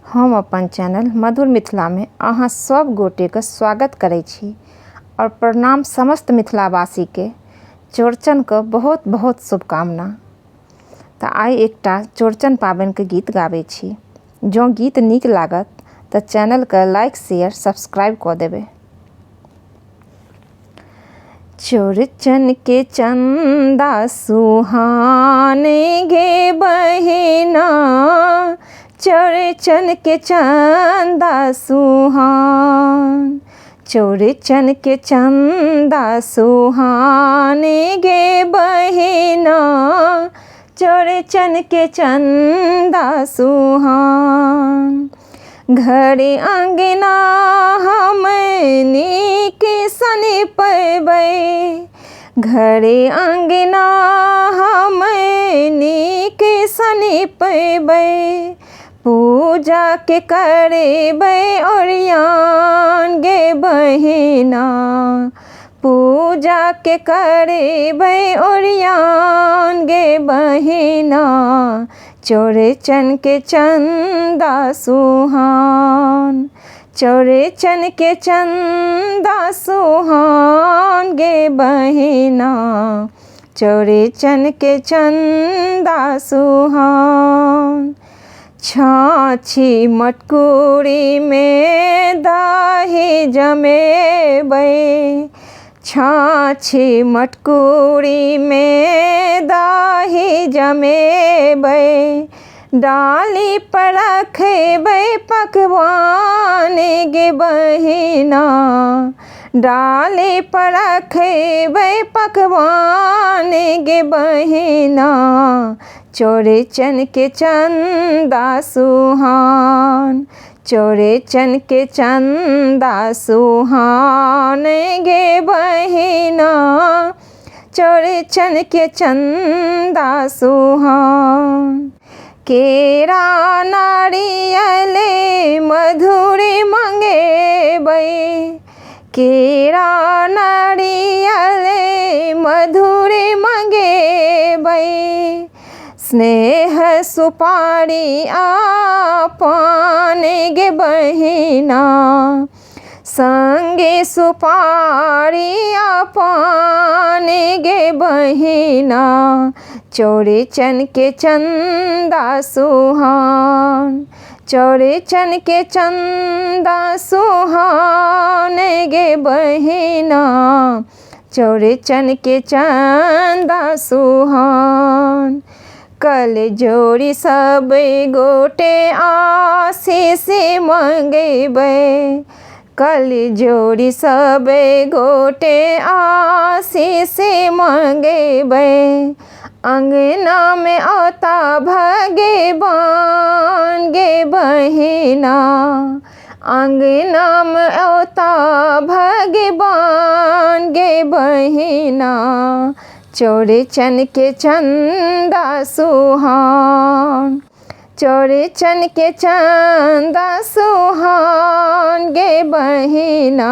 हम अपन चैनल मधुर मिथिला में अहाँ सब गोटे के स्वागत करै छी और प्रणाम समस्त मिथिलावासी के चौड़चन के बहुत बहुत शुभकामना। तो आई एकटा चौड़चन पाबनि के गीत गाबै छी। जो गीत नीक लागत तो चैनल के लाइक शेयर सब्सक्राइब कऽ देबै। चौड़चन के चंदा सुहाने गे बहिना, चौड़चन के चंदा सुहान, चौड़चन के चंदा सुहाने गे बहिना, चौड़चन के चंदा सुहान। घरे अंगना हमनी के सने पैबै, घरे अंगना हमनी के सने पैबै, पूजा के करेबै ओरियान गे बहिना, पूजा के करेबै ओरियान गे बहिना, चौड़चन के चंदा सुहान, चौड़चन के चंदा सुहान गे बहिना, चौड़चन के चंदा सुहान। छाछी मटकुरी में दाही जमेबै, छाछी मटकुरी में दाही जमेबै, डाली पर रखेबै पकवान गे बहिना, डाली पर रखेबै पकवान गे बहिना, चौड़चन के चंदा सुहान, चौड़चन के चंदा सुहान गे बहिना, चौड़चन के चंदा सुहान। केरा नारियल मधुरी मंगेबै, केरा नारियल मधुरी मंगेबै, स्नेह सुपारी आपन गे बहिना, संगे सुपारी आपन गे बहिना, चौड़चन के चंदा सुहान, चौड़चन के चंदा सुहान गे बहिना, चौड़चन के चंदा सुहान। कल जोड़ी सब गोटे आशीष मंगेबै, कल जोड़ी सब गोटे आशीष मंगेबै, अंगना में औता भगवान गे बहिना, अंगना में औता भगवान गे बहिना, चौड़चन के चंदा सुहान, चौड़चन के चंदा सुहान गे बहिना,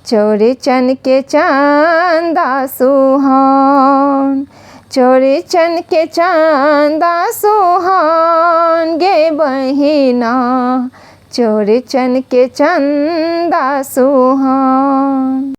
चौड़चन के चंदा सुहान, चौड़चन के चंदा सुहान गे बहिना, चौड़चन के चंदा सुहान।